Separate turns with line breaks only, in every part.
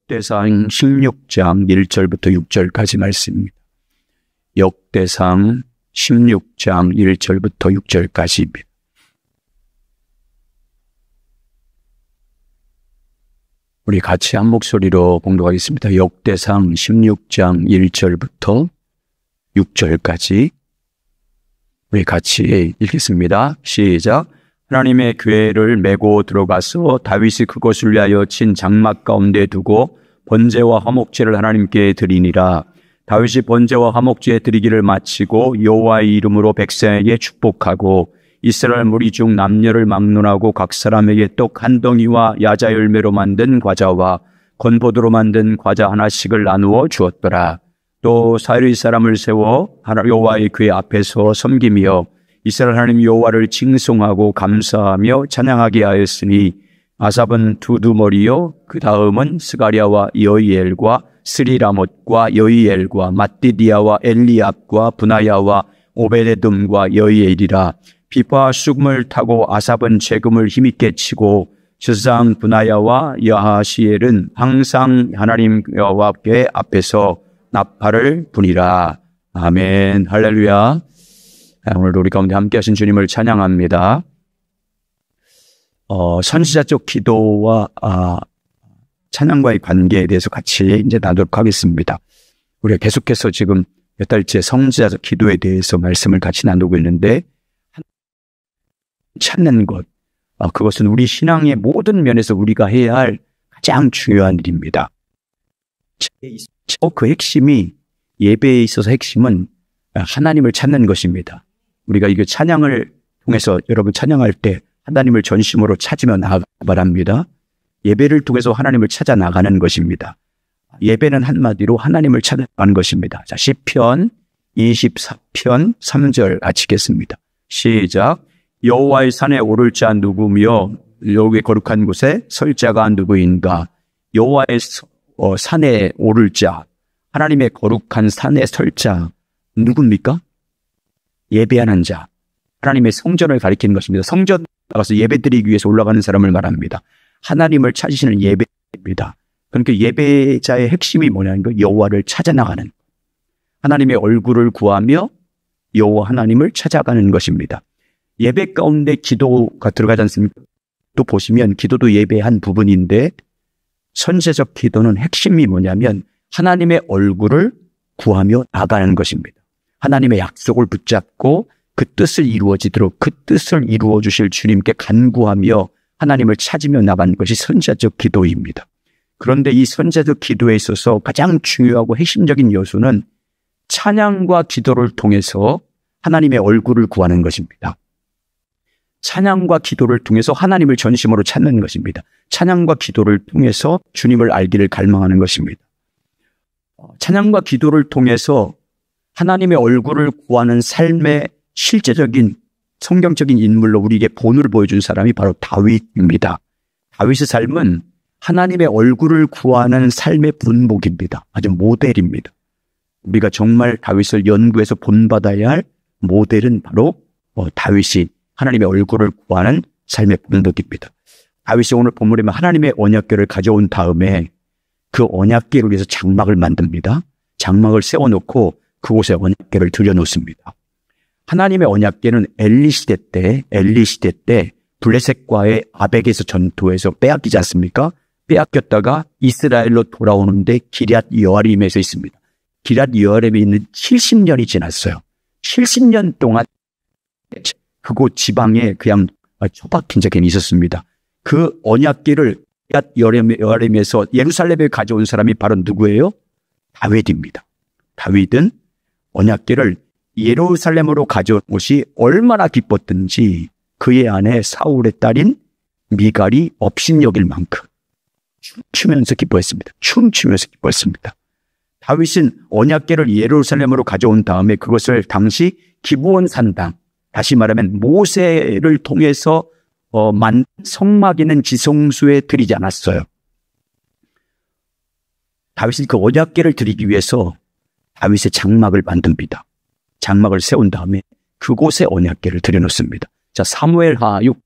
역대상 16장 1절부터 6절까지 말씀입니다. 역대상 16장 1절부터 6절까지입니다. 우리 같이 한 목소리로 봉독하겠습니다. 역대상 16장 1절부터 6절까지 우리 같이 읽겠습니다. 시작. 하나님의 궤를 메고 들어가서 다윗이 그것을 위하여 친 장막 가운데 두고 번제와 화목제를 하나님께 드리니라. 다윗이 번제와 화목제 드리기를 마치고 여호와의 이름으로 백성에게 축복하고 이스라엘 무리 중 남녀를 막론하고 각 사람에게 떡 한 덩이와 야자 열매로 만든 과자와 건포도로 만든 과자 하나씩을 나누어 주었더라. 또 사르이 사람을 세워 여호와의 궤 앞에서 섬기며 이스라엘 하나님 여호와를 칭송하고 감사하며 찬양하게 하였으니 아삽은 두두머리요 그 다음은 스가랴와 여이엘과 스리라못과 여이엘과 마띠디아와 엘리압과 브나야와 오베데돔과 여이엘이라. 비파 쑥을 타고 아삽은 재금을 힘있게 치고 스상 브나야와 여하시엘은 항상 하나님 여호와께 앞에서 나팔을 부니라. 아멘. 할렐루야. 오늘도 우리 가운데 함께 하신 주님을 찬양합니다. 선지자적 기도와 찬양과의 관계에 대해서 같이 이제 나누도록 하겠습니다. 우리가 계속해서 지금 몇 달째 선지자적 기도에 대해서 말씀을 같이 나누고 있는데, 찾는 것, 그것은 우리 신앙의 모든 면에서 우리가 해야 할 가장 중요한 일입니다. 그 핵심이, 예배에 있어서 핵심은 하나님을 찾는 것입니다. 우리가 이거 찬양을 통해서 여러분 찬양할 때 하나님을 전심으로 찾으며 나아가기 바랍니다. 예배를 통해서 하나님을 찾아 나가는 것입니다. 예배는 한마디로 하나님을 찾아가는 것입니다. 자, 시편 24편 3절 아치겠습니다. 시작. 여호와의 산에 오를 자 누구며 여호와의 거룩한 곳에 설 자가 누구인가. 여호와의 산에 오를 자, 하나님의 거룩한 산에 설 자 누굽니까? 예배하는 자, 하나님의 성전을 가리키는 것입니다. 성전 나가서 예배드리기 위해서 올라가는 사람을 말합니다. 하나님을 찾으시는 예배입니다. 그러니까 예배자의 핵심이 뭐냐는 거, 여호와를 찾아 나가는, 하나님의 얼굴을 구하며 여호와 하나님을 찾아가는 것입니다. 예배 가운데 기도가 들어가지 않습니까? 또 보시면 기도도 예배의 한 부분인데, 선지자적 기도는 핵심이 뭐냐면 하나님의 얼굴을 구하며 나가는 것입니다. 하나님의 약속을 붙잡고 그 뜻을 이루어지도록 그 뜻을 이루어 주실 주님께 간구하며 하나님을 찾으며 나가는 것이 선지자적 기도입니다. 그런데 이 선지자적 기도에 있어서 가장 중요하고 핵심적인 요소는 찬양과 기도를 통해서 하나님의 얼굴을 구하는 것입니다. 찬양과 기도를 통해서 하나님을 전심으로 찾는 것입니다. 찬양과 기도를 통해서 주님을 알기를 갈망하는 것입니다. 찬양과 기도를 통해서 하나님의 얼굴을 구하는 삶의 실제적인 성경적인 인물로 우리에게 본을 보여준 사람이 바로 다윗입니다. 다윗의 삶은 하나님의 얼굴을 구하는 삶의 분복입니다. 아주 모델입니다. 우리가 정말 다윗을 연구해서 본받아야 할 모델은 바로 다윗이 하나님의 얼굴을 구하는 삶의 분복입니다. 다윗이 오늘 본문에 하나님의 언약궤를 가져온 다음에 그 언약궤를 위해서 장막을 만듭니다. 장막을 세워놓고 그곳에 언약궤를 들여놓습니다. 하나님의 언약궤는 엘리 시대 때 블레셋과의 아벡에서 전투에서 빼앗기지 않습니까? 빼앗겼다가 이스라엘로 돌아오는데 기럇 여아림에서 있습니다. 기럇 여아림에 있는 70년이 지났어요. 70년 동안 그곳 지방에 그냥 처박힌 적이 있었습니다. 그 언약궤를 기럇 여아림에서 예루살렘에 가져온 사람이 바로 누구예요? 다윗입니다. 다윗은 언약궤를 예루살렘으로 가져온 것이 얼마나 기뻤든지 그의 아내 사울의 딸인 미갈이 업신여길 만큼 춤추면서 기뻐했습니다. 다윗은 언약궤를 예루살렘으로 가져온 다음에 그것을 당시 기브온 산당, 다시 말하면 모세를 통해서 만든 성막에는 지성소에 드리지 않았어요. 다윗은 그 언약궤를 드리기 위해서 다윗의 장막을 만듭니다. 장막을 세운 다음에 그곳에 언약궤를 들여놓습니다. 자, 사무엘하 6,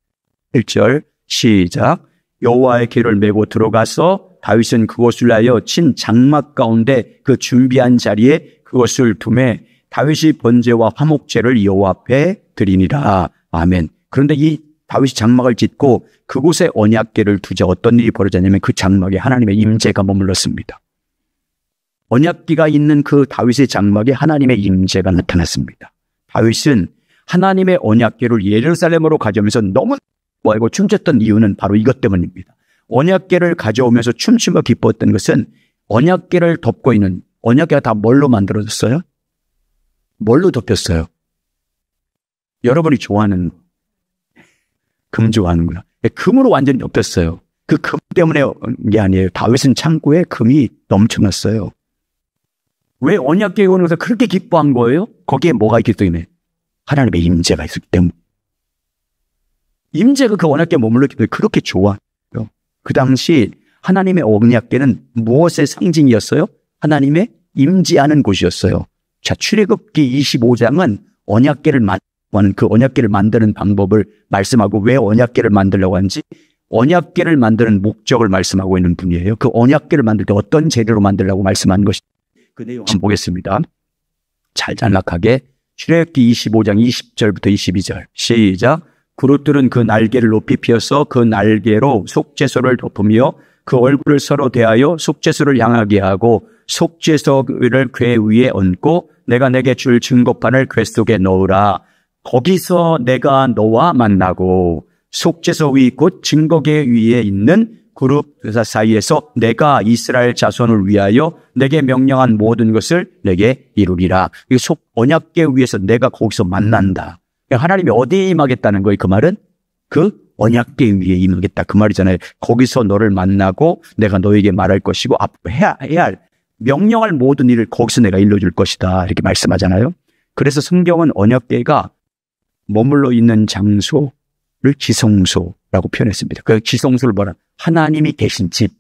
1절 시작. 여호와의 궤를 메고 들어가서 다윗은 그것을 위하여 친 장막 가운데 그 준비한 자리에 그것을 두매 다윗이 번제와 화목제를 여호와 앞에 드리니라. 아멘. 그런데 이 다윗이 장막을 짓고 그곳에 언약궤를 두자 어떤 일이 벌어졌냐면 그 장막에 하나님의 임재가 머물렀습니다. 언약궤가 있는 그 다윗의 장막에 하나님의 임재가 나타났습니다. 다윗은 하나님의 언약궤를 예루살렘으로 가져오면서 너무 기뻐하고 춤췄던 이유는 바로 이것 때문입니다. 언약궤를 가져오면서 춤추며 기뻤던 것은 언약궤를 덮고 있는, 언약궤가 다 뭘로 만들어졌어요? 뭘로 덮였어요? 여러분이 좋아하는 금 좋아하는구나. 금으로 완전히 덮였어요. 그 금 때문에 게 아니에요. 다윗은 창고에 금이 넘쳐났어요. 왜 언약궤에 오는 것을 그렇게 기뻐한 거예요? 거기에 뭐가 있기 때문에? 하나님의 임재가 있었기 때문에. 임재가 그 언약궤에 머물렀기 때문에 그렇게 좋아해요. 그 당시 하나님의 언약궤는 무엇의 상징이었어요? 하나님의 임재하는 곳이었어요. 자, 출애굽기 25장은 언약궤를 그 언약궤를 만드는 방법을 말씀하고 왜 언약궤를 만들려고 하는지 언약궤를 만드는 목적을 말씀하고 있는 분이에요. 그 언약궤를 만들 때 어떤 재료로 만들려고 말씀한 것이 그 내용 한번 보겠습니다. 잘장락하게 출애굽기 25장 20절부터 22절 시작. 그릇들은 그 날개를 높이 펴서 그 날개로 속죄소를 덮으며 그 얼굴을 서로 대하여 속죄소를 향하게 하고 속죄소를 궤 위에 얹고 내가 내게 줄 증거판을 궤 속에 넣으라. 거기서 내가 너와 만나고 속죄소 위 곧 증거궤 위에 있는 그룹 의사 사이에서 내가 이스라엘 자손을 위하여 내게 명령한 모든 것을 내게 이루리라. 이 언약궤 위에서 내가 거기서 만난다. 하나님이 어디에 임하겠다는 거예요? 그 말은 그 언약궤 위에 임하겠다 그 말이잖아요. 거기서 너를 만나고 내가 너에게 말할 것이고 앞으로 해야 할 명령할 모든 일을 거기서 내가 일러줄 것이다 이렇게 말씀하잖아요. 그래서 성경은 언약궤가 머물러 있는 장소를 지성소라고 표현했습니다. 그 지성소를 뭐라? 하나님이 계신 집,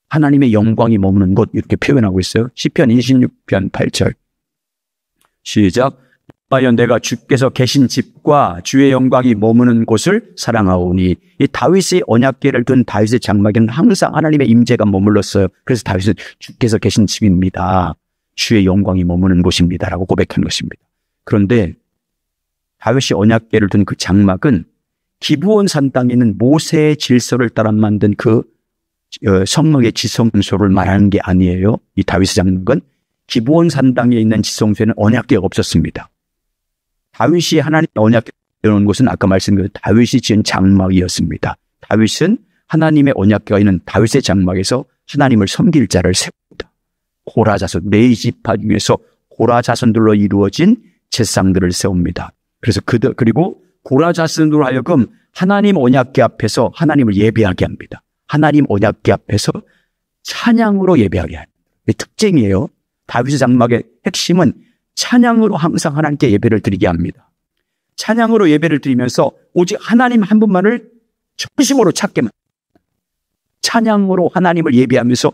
하나님의 영광이 머무는 곳 이렇게 표현하고 있어요. 시편 26편 8절 시작. 과연 내가 주께서 계신 집과 주의 영광이 머무는 곳을 사랑하오니. 이 다윗의 언약궤를 둔 다윗의 장막에는 항상 하나님의 임재가 머물렀어요. 그래서 다윗은 주께서 계신 집입니다. 주의 영광이 머무는 곳입니다. 라고 고백한 것입니다. 그런데 다윗이 언약궤를 둔 그 장막은 기브온 산 땅에 있는 모세의 질서를 따라 만든 그 성막의 지성소를 말하는 게 아니에요. 이 다윗의 장막은 기브온 산 땅에 있는 지성소에는 언약궤가 없었습니다. 다윗이 하나님의 언약궤를 놓은 곳은 아까 말씀드린 다윗이 지은 장막이었습니다. 다윗은 하나님의 언약궤가 있는 다윗의 장막에서 하나님을 섬길 자를 세웁니다. 고라 자손, 네 지파 중에서 고라 자손들로 이루어진 제사장들을 세웁니다. 그래서 그리고 고라 자손으로 하여금 하나님 언약궤 앞에서 하나님을 예배하게 합니다. 하나님 언약궤 앞에서 찬양으로 예배하게 합니다. 이 특징이에요. 다윗의 장막의 핵심은 찬양으로 항상 하나님께 예배를 드리게 합니다. 찬양으로 예배를 드리면서 오직 하나님 한 분만을 전심으로 찾게 합니다. 찬양으로 하나님을 예배하면서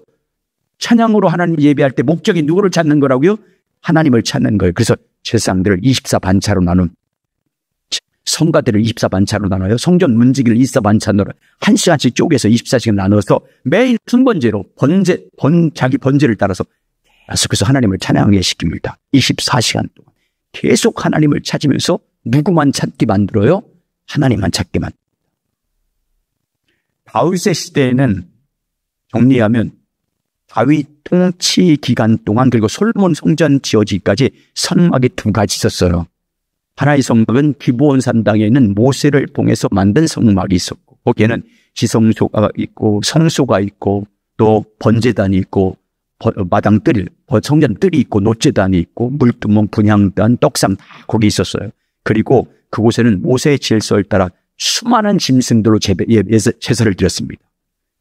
찬양으로 하나님을 예배할 때 목적이 누구를 찾는 거라고요? 하나님을 찾는 거예요. 그래서 제사장들을 24반차로 나눈 성가대를 24반차로 나눠요. 성전 문지기를 24반차로 1시간씩 쪼개서 24시간 나눠서 매일 순번제로 자기 번제를 따라서 계속해서 하나님을 찬양하게 시킵니다. 24시간 동안 계속 하나님을 찾으면서 누구만 찾게 만들어요? 하나님만 찾게 만듭니다. 다윗의 시대에는 정리하면 다윗 통치 기간 동안 그리고 솔로몬 성전 지어지기까지 성막이 두 가지 있었어요. 하나의 성막은 기브온 산당에 있는 모세를 통해서 만든 성막이 있었고 거기에는 지성소가 있고 성소가 있고 또 번제단이 있고 마당뜰, 성전뜰이 있고 노제단이 있고 물두멍, 분향단, 떡상 다 거기 있었어요. 그리고 그곳에는 모세의 질서를 따라 수많은 짐승들로 제사를 드렸습니다.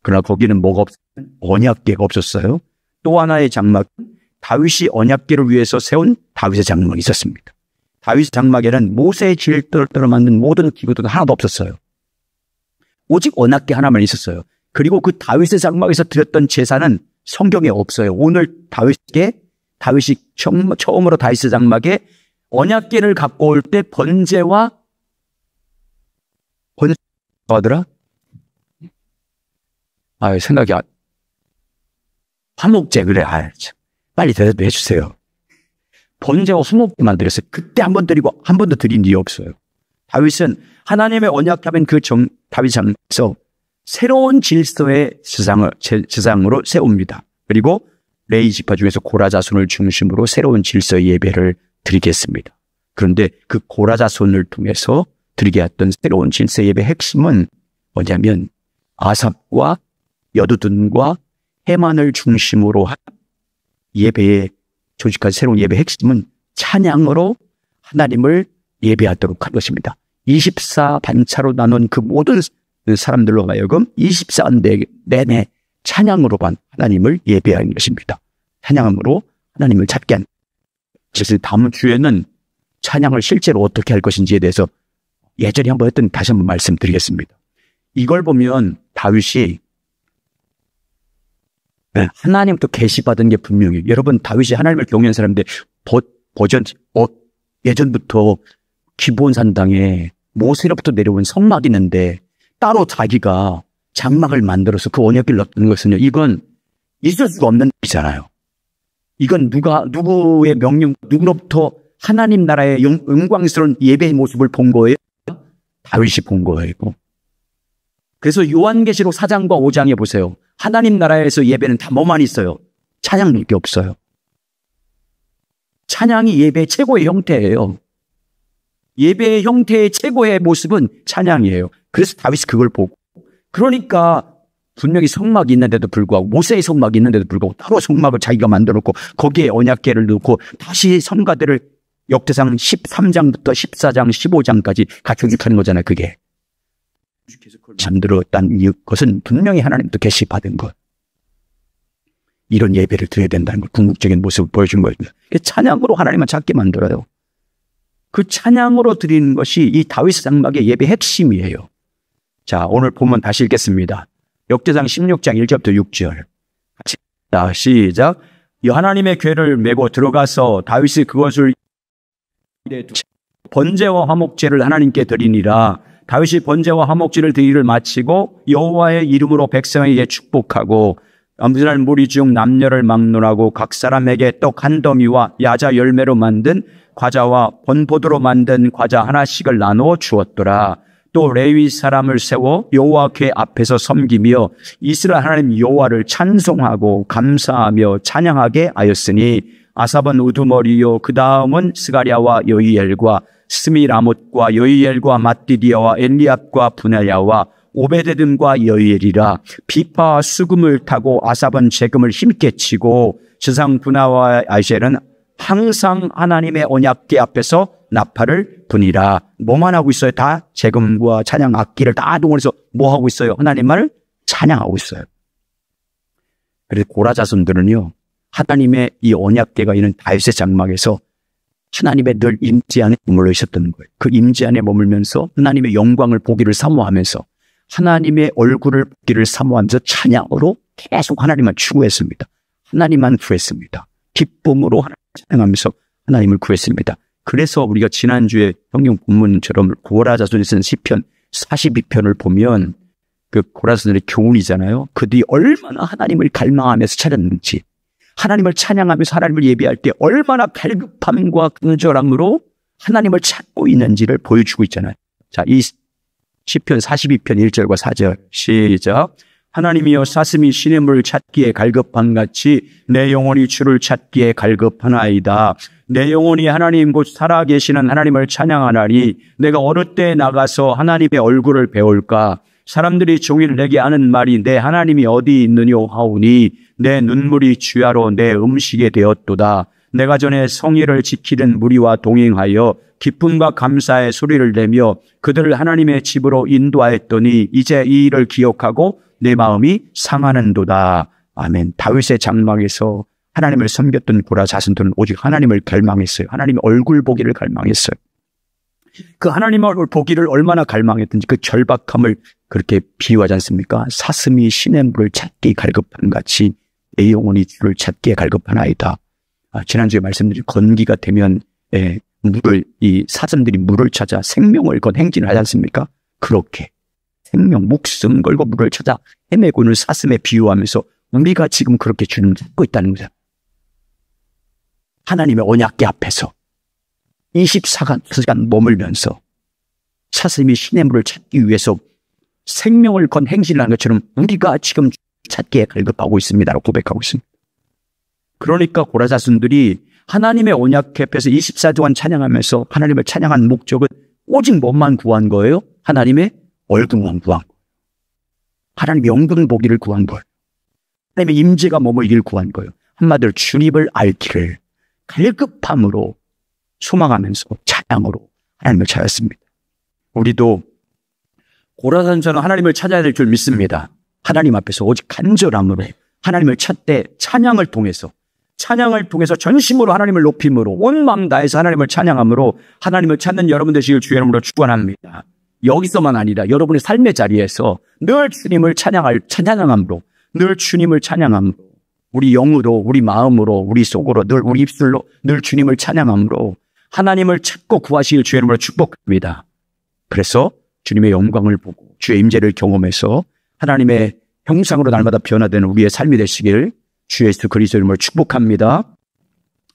그러나 거기는 뭐가 없었어요? 언약궤가 없었어요. 또 하나의 장막, 다윗이 언약궤를 위해서 세운 다윗의 장막이 있었습니다. 다윗의 장막에는 모세의 질서를 따라 만든 모든 기구들은 하나도 없었어요. 오직 언약궤 하나만 있었어요. 그리고 그 다윗의 장막에서 드렸던 제사는 성경에 없어요. 오늘 다윗이 처음으로 다윗의 장막에 언약궤를 갖고 올 때 번제와 뭐더라? 생각이 화목제, 그래. 참. 빨리 대답해 주세요. 번제와 화목제 만들었어요. 그때 한 번 드리고 한 번도 드린 일이 없어요. 다윗은 하나님의 언약하면 다윗상에서 새로운 질서의 지상으로 세웁니다. 그리고 레위 지파 중에서 고라 자손을 중심으로 새로운 질서의 예배를 드리겠습니다. 그런데 그 고라 자손을 통해서 드리게 했던 새로운 질서 예배의 핵심은 뭐냐면 아삽과 여두둔과 해만을 중심으로 한 예배의 조직한 새로운 예배의 핵심은 찬양으로 하나님을 예배하도록 한 것입니다. 24반차로 나눈 그 모든 사람들로 하여금 24일 내내 찬양으로만 하나님을 예배하는 것입니다. 찬양으로 하나님을 찾게 한. 그래서 다음 주에는 찬양을 실제로 어떻게 할 것인지에 대해서 예전에 한번 했던 다시 한번 말씀드리겠습니다. 이걸 보면 다윗이 하나님부터 계시받은 게 분명해요. 여러분, 다윗이 하나님을 경외한 사람인데 예전부터 기브온산당에 모세로부터 내려온 성막이 있는데 따로 자기가 장막을 만들어서 그 언약궤를 넣는 것은요, 이건 있을 수가 없는 일이잖아요. 이건 누구의 명령, 누구로부터 하나님 나라의 영광스러운 예배의 모습을 본 거예요? 다윗이 본 거예요. 그래서 요한계시록 4장과 5장에 보세요. 하나님 나라에서 예배는 다 뭐만 있어요? 찬양밖에 없어요. 찬양이 예배의 최고의 형태예요. 예배의 형태의 최고의 모습은 찬양이에요. 그래서 다윗이 그걸 보고, 그러니까 분명히 성막이 있는데도 불구하고, 모세의 성막이 있는데도 불구하고 따로 성막을 자기가 만들었고 거기에 언약궤를 넣고 다시 성가대를 역대상 13장부터 14장 15장까지 갖춰주는 거잖아요. 그게 잠들었다는 것은 분명히 하나님도 계시받은 것. 이런 예배를 드려야 된다는 걸 궁극적인 모습을 보여준 거입니다. 찬양으로 하나님만 찾게 만들어요. 그 찬양으로 드리는 것이 이 다윗 장막의 예배 핵심이에요. 자, 오늘 본문 다시 읽겠습니다. 역대상 16장 1절부터 6절. 시작. 하나님의 궤를 메고 들어가서 다윗이 그것을 번제와 화목제를 하나님께 드리니라. 다윗이 번제와 화목제를 드리기를 마치고 여호와의 이름으로 백성에게 축복하고 엄선할 무리 중 남녀를 막론하고 각 사람에게 떡 한 더미와 야자 열매로 만든 과자와 번포도로 만든 과자 하나씩을 나누어 주었더라. 또 레위 사람을 세워 여호와 궤 앞에서 섬기며 이스라엘 하나님 여호와를 찬송하고 감사하며 찬양하게 하였으니 아삽은 우두머리요 그 다음은 스가랴와 여이엘과 스미라못과 여이엘과 마띠디아와 엘리압과 분야야와 오베데돔과 여이엘이라. 비파와 수금을 타고 아삽은 재금을 힘있게 치고 지상 분야와 아이셀은 항상 하나님의 언약궤 앞에서 나팔을 부니라. 뭐만 하고 있어요? 다 재금과 찬양 악기를 다 동원해서 뭐 하고 있어요? 하나님을 찬양하고 있어요. 그래서 고라 자손들은요, 하나님의 이 언약궤가 있는 다윗의 장막에서 하나님의 늘 임재 안에 머물러 있었던 거예요. 그 임재 안에 머물면서 하나님의 영광을 보기를 사모하면서 하나님의 얼굴을 보기를 사모하면서 찬양으로 계속 하나님만 추구했습니다. 하나님만 구했습니다. 기쁨으로 하나님을 찬양하면서 하나님을 구했습니다. 그래서 우리가 지난주에 성경 본문처럼 고라 자손이 쓴 시편 42편을 보면 그 고라 자손의 교훈이잖아요. 그들이 얼마나 하나님을 갈망하면서 찾았는지, 하나님을 찬양하면서 하나님을 예배할 때 얼마나 갈급함과 근절함으로 하나님을 찾고 있는지를 보여주고 있잖아요. 자, 이 시편 42편 1절과 4절 시작. 하나님이여 사슴이 시냇물을 찾기에 갈급함같이 내 영혼이 주를 찾기에 갈급하나이다. 내 영혼이 하나님 곧 살아계시는 하나님을 찬양하나니 내가 어느 때 나가서 하나님의 얼굴을 배울까? 사람들이 종일 내게 하는 말이 내 하나님이 어디 있느뇨 하오니 내 눈물이 주야로 내 음식이 되었도다. 내가 전에 성의를 지키는 무리와 동행하여 기쁨과 감사의 소리를 내며 그들을 하나님의 집으로 인도하였더니 이제 이 일을 기억하고 내 마음이 상하는도다. 아멘. 다윗의 장막에서 하나님을 섬겼던 고라 자손들은 오직 하나님을 갈망했어요. 하나님의 얼굴 보기를 갈망했어요. 그 하나님의 얼굴 보기를 얼마나 갈망했든지 그 절박함을 그렇게 비유하지 않습니까? 사슴이 시냇물을 찾기 갈급한 같이 내 영혼이 주를 찾기에 갈급하나이다. 지난주에 말씀드린 건기가 되면 이 사슴들이 물을 찾아 생명을 건 행진을 하지 않습니까? 그렇게 생명, 목숨 걸고 물을 찾아 헤매고 있는 사슴에 비유하면서 우리가 지금 그렇게 주님을 찾고 있다는 거잖아요. 하나님의 언약궤 앞에서 24시간 머물면서 사슴이 신의 물을 찾기 위해서 생명을 건 행진을 하는 것처럼 우리가 지금 찾기에 갈급하고 있습니다라고 고백하고 있습니다. 그러니까 고라 자손들이 하나님의 언약궤 앞에서 24시 동안 찬양하면서 하나님을 찬양한 목적은 오직 뭐만 구한 거예요? 하나님의 얼굴만 구한 거예요. 하나님의 영광 보기를 구한 거예요. 하나님의 임재가 머물기를 구한 거예요. 한마디로 주님을 알기를 갈급함으로 소망하면서 찬양으로 하나님을 찾았습니다. 우리도 고라산처럼 하나님을 찾아야 될 줄 믿습니다. 하나님 앞에서 오직 간절함으로 하나님을 찾되 찬양을 통해서 전심으로 하나님을 높임으로 온 마음 다해서 하나님을 찬양함으로 하나님을 찾는 여러분 되시길 주의 이름으로 축원합니다. 여기서만 아니라 여러분의 삶의 자리에서 늘 주님을 찬양함으로 늘 주님을 찬양함으로 우리 영으로 우리 마음으로 우리 속으로 늘 우리 입술로 늘 주님을 찬양함으로 하나님을 찾고 구하시길 주의 이름으로 축복합니다. 그래서 주님의 영광을 보고 주의 임재를 경험해서 하나님의 형상으로 날마다 변화되는 우리의 삶이 되시길 주 예수 그리스도 이름으로 축복합니다.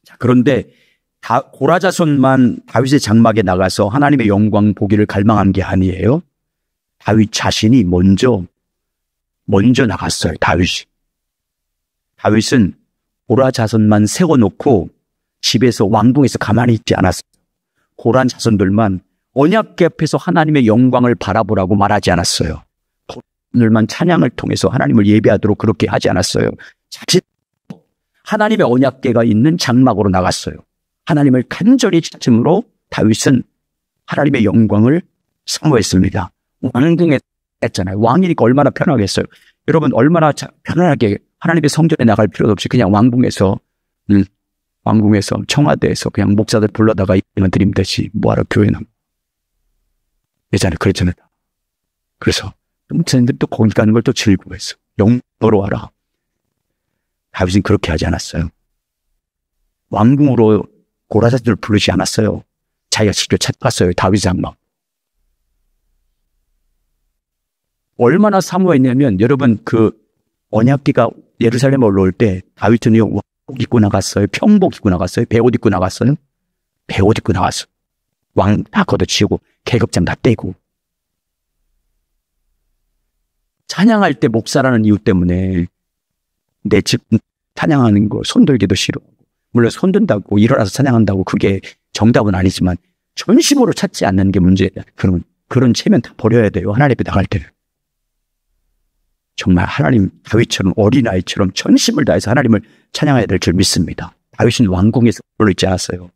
자, 그런데 고라 자손만 다윗의 장막에 나가서 하나님의 영광 보기를 갈망한 게 아니에요. 다윗 자신이 먼저 나갔어요. 다윗은 고라 자손만 세워놓고 집에서 왕궁에서 가만히 있지 않았어요. 고라 자손들만 언약궤 앞에서 하나님의 영광을 바라보라고 말하지 않았어요. 오늘만 찬양을 통해서 하나님을 예배하도록 그렇게 하지 않았어요. 자신 하나님의 언약궤가 있는 장막으로 나갔어요. 하나님을 간절히 찾음으로 다윗은 하나님의 영광을 사모했습니다. 왕궁에 했잖아요. 왕이니까 얼마나 편하겠어요. 여러분 얼마나 편안하게 하나님의 성전에 나갈 필요도 없이 그냥 왕궁에서 청와대에서 그냥 목사들 불러다가 예배만 드리듯이 뭐하러 교회 나가. 예전에 그랬잖아요. 그래서 목사님들 또 거기 가는 걸 또 즐거워했어. 영으로 와라. 다윗은 그렇게 하지 않았어요. 왕궁으로 고라자들을 부르지 않았어요. 자기가 직접 찾았어요. 다윗 장막. 얼마나 사모했냐면 여러분 그 언약궤가 예루살렘에 올라올 때 다윗은 왕복 입고 나갔어요. 평복 입고 나갔어요. 배옷 입고 나갔어요. 배옷 입고 나갔어요. 왕 다 걷어치우고 계급장 다 떼고 찬양할 때 목사라는 이유 때문에 내 집 찬양하는 거 손들기도 싫어하고 물론 손든다고 일어나서 찬양한다고 그게 정답은 아니지만 전심으로 찾지 않는 게 문제예요. 그런 체면 다 버려야 돼요. 하나님 앞에 나갈 때는. 정말 하나님 다윗처럼 어린아이처럼 전심을 다해서 하나님을 찬양해야 될 줄 믿습니다. 다윗은 왕궁에서 불러 있지 않았어요.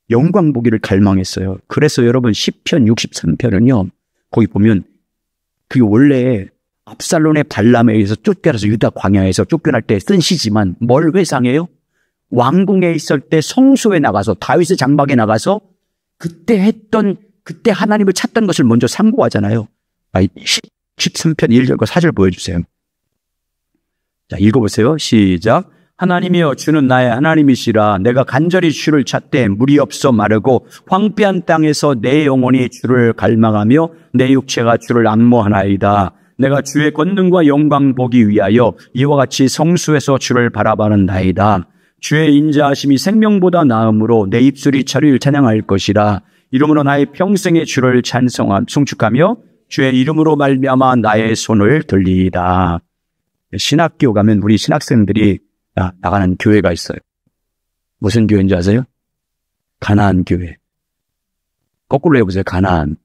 영광 보기를 갈망했어요. 그래서 여러분 시편 63편은요. 거기 보면 그게 원래 압살롬의 발람에 의해서 쫓겨나서 유다 광야에서 쫓겨날 때 쓴 시지만 뭘 회상해요? 왕궁에 있을 때 성소에 나가서 다윗의 장막에 나가서 그때 하나님을 찾던 것을 먼저 상고하잖아요. 13편 1절과 4절 보여주세요. 자, 읽어보세요. 시작. 하나님이여 주는 나의 하나님이시라. 내가 간절히 주를 찾되 물이 없어 마르고 황폐한 땅에서 내 영혼이 주를 갈망하며 내 육체가 주를 안모하나이다. 내가 주의 권능과 영광 보기 위하여 이와 같이 성수에서 주를 바라보는나이다. 주의 인자하심이 생명보다 나음으로 내 입술이 주를 찬양할 것이라. 이름으로 나의 평생에 주를 송축하며 주의 이름으로 말미암아 나의 손을 들리이다. 신학교 가면 우리 신학생들이 나가는 교회가 있어요. 무슨 교회인지 아세요? 가나안 교회. 거꾸로 해보세요. 가나안.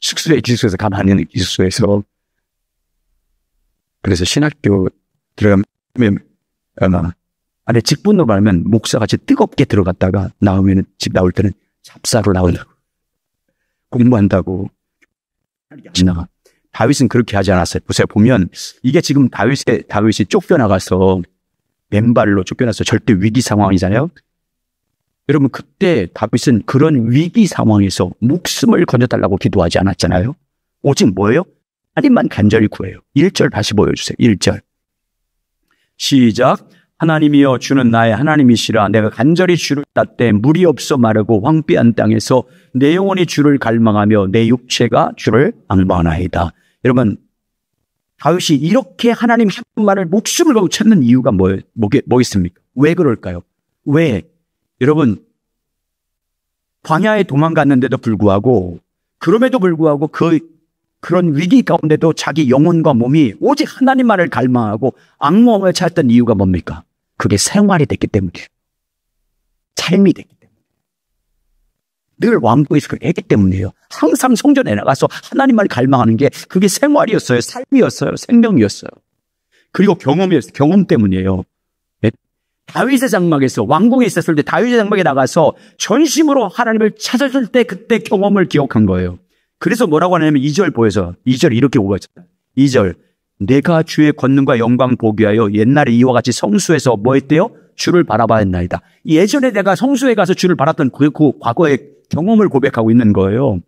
기숙소에서 가나안 기숙소에서. 그래서 신학교 들어가면 안에 직분으로 말하면 목사같이 뜨겁게 들어갔다가 나오면 집 나올 때는 잡사로 나온다고. 공부한다고 지나가. 다윗은 그렇게 하지 않았어요. 보세요. 보면 이게 지금 다윗이 쫓겨나가서 맨발로 쫓겨나서 절대 위기 상황이잖아요. 여러분 그때 다윗은 그런 위기 상황에서 목숨을 건져달라고 기도하지 않았잖아요. 오직 뭐예요? 하나님만 간절히 구해요. 1절 다시 보여주세요. 1절 시작. 하나님이여 주는 나의 하나님이시라. 내가 간절히 주를 찾되 물이 없어 마르고 황폐한 땅에서 내 영혼이 주를 갈망하며 내 육체가 주를 앙망하나이다. 여러분 다윗이 이렇게 하나님 한 분만을 목숨을 걸고 찾는 이유가 뭐겠습니까? 왜 그럴까요? 왜? 여러분, 광야에 도망갔는데도 불구하고, 그럼에도 불구하고 그런 위기 가운데도 자기 영혼과 몸이 오직 하나님만을 갈망하고 악몽을 찾던 이유가 뭡니까? 그게 생활이 됐기 때문이에요. 삶이 됐기 때문에. 늘 왕국에서 그렇게 했기 때문이에요. 항상 성전에 나가서 하나님만을 갈망하는 게 그게 생활이었어요. 삶이었어요. 생명이었어요. 그리고 경험이었어요. 경험 때문이에요. 다윗의 장막에서 왕궁에 있었을 때 다윗의 장막에 나가서 전심으로 하나님을 찾았을 때 그때 경험을 기억한 거예요. 그래서 뭐라고 하냐면 2절 보여서 2절 이렇게 오가잖아요. 2절 내가 주의 권능과 영광 보기 위하여 옛날에 이와 같이 성수에서 뭐 했대요? 주를 바라봐했나이다. 예전에 내가 성수에 가서 주를 바랐던 그 과거의 경험을 고백하고 있는 거예요.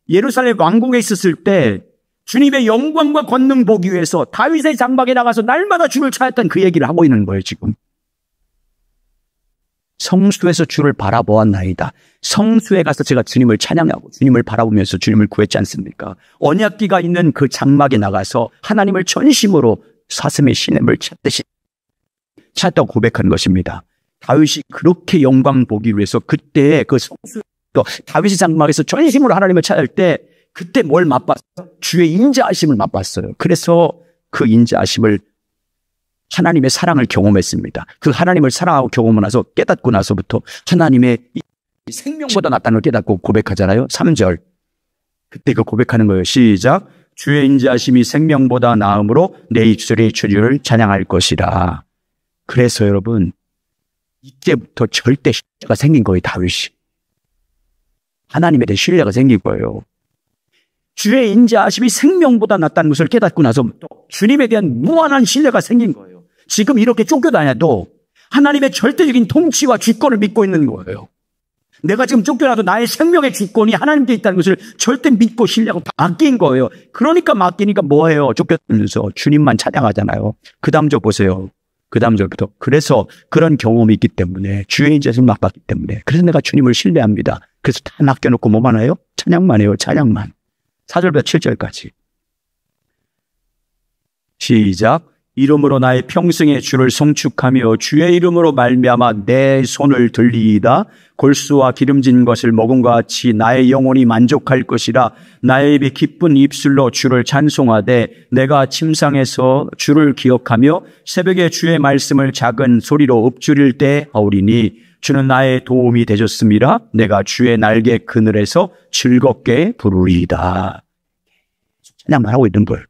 예루살렘 왕궁에 있었을 때 주님의 영광과 권능 보기 위해서 다윗의 장막에 나가서 날마다 주를 찾았던 그 얘기를 하고 있는 거예요. 지금 성수에서 주를 바라보았나이다. 성수에 가서 제가 주님을 찬양하고 주님을 바라보면서 주님을 구했지 않습니까? 언약궤가 있는 그 장막에 나가서 하나님을 전심으로 사슴의 시냇을 찾듯이 찾다고 고백한 것입니다. 다윗이 그렇게 영광 보기 위해서 그때 그 성수 다윗의 장막에서 전심으로 하나님을 찾을 때 그때 뭘 맛봤어요? 주의 인자하심을 맛봤어요. 그래서 그 인자하심을 하나님의 사랑을 경험했습니다. 그 하나님을 사랑하고 경험을 나서 깨닫고 나서부터 하나님의 생명보다 낫다는 걸 깨닫고 고백하잖아요. 3절. 그때 그 고백하는 거예요. 시작. 주의 인자하심이 생명보다 나음으로 내 입술이 주를 찬양할 것이라. 그래서 여러분 이때부터 절대 신뢰가 생긴 거예요. 다윗이. 하나님에 대해 신뢰가 생긴 거예요. 주의 인자하심이 생명보다 낫다는 것을 깨닫고 나서부터 주님에 대한 무한한 신뢰가 생긴 거예요. 지금 이렇게 쫓겨다녀도 하나님의 절대적인 통치와 주권을 믿고 있는 거예요. 내가 지금 쫓겨나도 나의 생명의 주권이 하나님께 있다는 것을 절대 믿고 신뢰하고 맡긴 거예요. 그러니까 맡기니까 뭐예요? 쫓겨다니면서 주님만 찬양하잖아요. 그 다음 절 보세요. 그 다음 절부터. 그래서 그런 경험이 있기 때문에 주의 인자심을 맡았기 때문에 그래서 내가 주님을 신뢰합니다. 그래서 다 맡겨놓고 뭐만 해요? 찬양만 해요. 찬양만. 4절부터 7절까지. 시작. 이름으로 나의 평생의 주를 송축하며 주의 이름으로 말미암아 내 손을 들리이다. 골수와 기름진 것을 먹음과 같이 나의 영혼이 만족할 것이라. 나의 입이 기쁜 입술로 주를 찬송하되 내가 침상에서 주를 기억하며 새벽에 주의 말씀을 작은 소리로 읊조릴 때 하오리니 주는 나의 도움이 되셨습니다. 내가 주의 날개 그늘에서 즐겁게 부르리이다. 찬양만 하고 있는 거예요.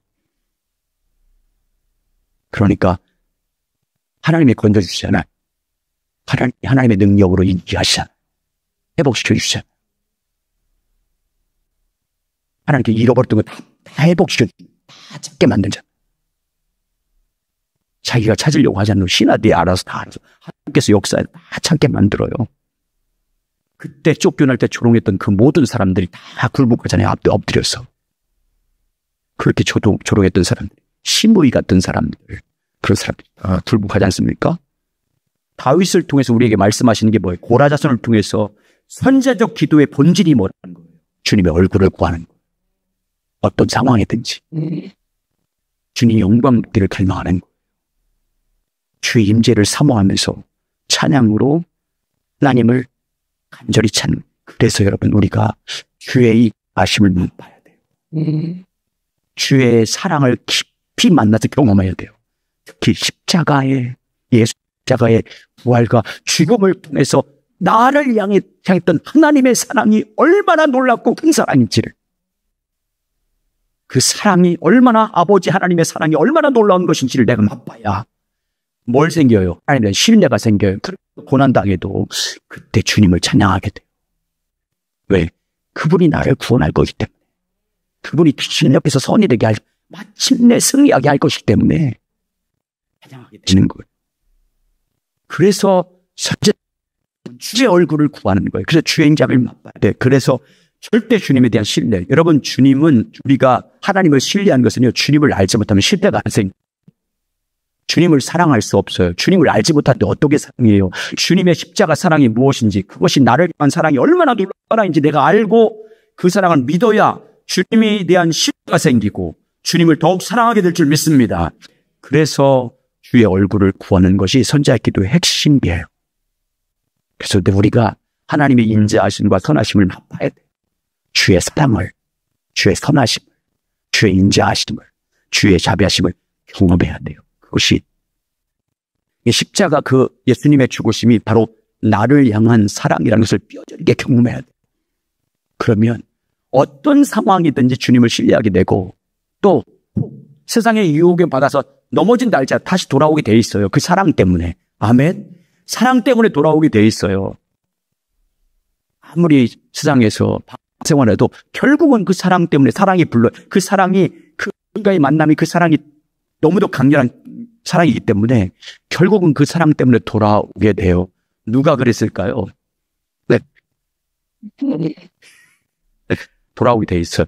그러니까 하나님이 건져주시잖아요. 하나님의 능력으로 인지하시잖아요. 회복시켜주시잖아요. 하나님께 잃어버렸던 거 다 회복시켜주시잖아요. 다 찾게 만들잖아요. 자기가 찾으려고 하지 않는 신하들이 알아서 하나님께서 역사에 다 찾게 만들어요. 그때 쫓겨날 때 조롱했던 그 모든 사람들이 다 굴복하잖아요. 앞에 엎드려서. 그렇게 조롱했던 사람들. 시므이 같은 사람들, 그런 사람들 굴복하지 않습니까? 다윗을 통해서 우리에게 말씀하시는 게 뭐예요? 고라자손을 통해서 선제적 기도의 본질이 뭐라는 거예요? 주님의 얼굴을 구하는 거예요. 어떤 상황이든지 주님의 영광을 갈망하는 거예요. 주의 임재를 사모하면서 찬양으로 하나님을 간절히 찾는. 그래서 여러분 우리가 주의 이 아심을 맛봐야 돼요. 주의 사랑을 깊이 만나서 경험해야 돼요. 특히 십자가의 부활과 죽음을 통해서 나를 향했던 하나님의 사랑이 얼마나 놀랍고 큰 사랑인지를, 그 사랑이 얼마나, 아버지 하나님의 사랑이 얼마나 놀라운 것인지를 내가 맛봐야 뭘 생겨요? 하나님에 대한 신뢰가 생겨요. 고난당해도 그때 주님을 찬양하게 돼요. 왜? 그분이 나를 구원할 거기 때문에, 그분이 주님 옆에서 선이 되게 할, 마침내 승리하게 할 것이기 때문에 찬양하게 되는 거예요. 그래서 첫째, 주의 얼굴을 구하는 거예요. 그래서 주의 인자를 맛봐야 돼. 그래서 절대 주님에 대한 신뢰. 여러분, 주님은, 우리가 하나님을 신뢰한 것은요, 주님을 알지 못하면 신뢰가 안 생겨요. 주님을 사랑할 수 없어요. 주님을 알지 못하는데 어떻게 사랑해요? 주님의 십자가 사랑이 무엇인지, 그것이 나를 위한 사랑이 얼마나 놀라운 사랑인지 내가 알고 그 사랑을 믿어야 주님에 대한 신뢰가 생기고 주님을 더욱 사랑하게 될 줄 믿습니다. 그래서 주의 얼굴을 구하는 것이 선지자 기도의 핵심이에요. 그래서 우리가 하나님의 인자하심과 선하심을 맛봐야 돼. 주의 사랑을, 주의 선하심을, 주의 인자하심을, 주의 자비하심을 경험해야 돼요. 그것이 십자가 그 예수님의 죽으심이 바로 나를 향한 사랑이라는 것을 뼈저리게 경험해야 돼요. 그러면 어떤 상황이든지 주님을 신뢰하게 되고 또 세상의 유혹에 받아서 넘어진 날짜 다시 돌아오게 돼 있어요. 그 사랑 때문에. 아멘. 사랑 때문에 돌아오게 돼 있어요. 아무리 세상에서 생활해도 결국은 그 사랑 때문에 사랑이 불러요. 그 사랑이, 그가의 만남이 그 사랑이 너무도 강렬한 사랑이기 때문에 결국은 그 사랑 때문에 돌아오게 돼요. 누가 그랬을까요? 네. 돌아오게 돼 있어요.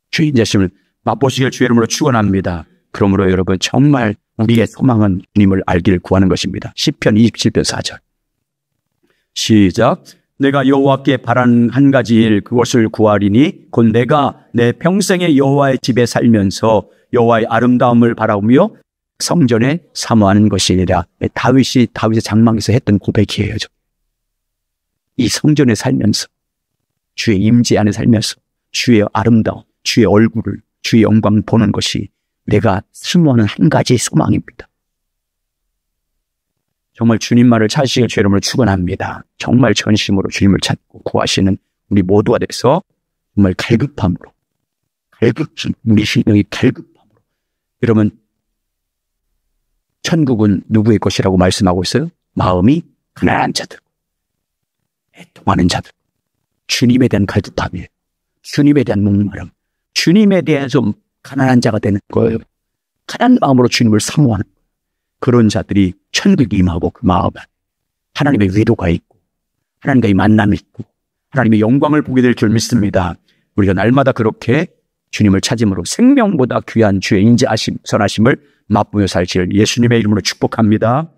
주의 인자심을 맛보시길 주의 이름으로 축원합니다. 그러므로 여러분 정말 우리의 소망은 주님을 알기를 구하는 것입니다. 시편 27편 4절 시작. 내가 여호와께 바라는 한 가지 일 그것을 구하리니 곧 내가 내 평생에 여호와의 집에 살면서 여호와의 아름다움을 바라보며 성전에 사모하는 것이니라. 다윗의 장막에서 했던 고백이에요. 이 성전에 살면서 주의 임재 안에 살면서 주의 아름다움, 주의 얼굴을, 주의 영광을 보는 것이 내가 사모하는 한 가지 소망입니다. 정말 주님만을 찾으시길 주의 이름으로 축원합니다. 정말 전심으로 주님을 찾고 구하시는 우리 모두가 돼서 정말 갈급함으로, 우리 심령이 갈급함으로. 여러분, 천국은 누구의 것이라고 말씀하고 있어요? 마음이 가난한 자들, 애통하는 자들, 주님에 대한 갈급함이에요. 주님에 대한 목마름, 주님에 대한 좀 가난한 자가 되는 거예요. 가난한 마음으로 주님을 사모하는 거예요. 그런 자들이 천국에 임하고 그 마음에 하나님의 위로가 있고 하나님과의 만남이 있고 하나님의 영광을 보게 될 줄 믿습니다. 우리가 날마다 그렇게 주님을 찾음으로 생명보다 귀한 주의 인자하심, 선하심을 맛보며 살기를 예수님의 이름으로 축복합니다.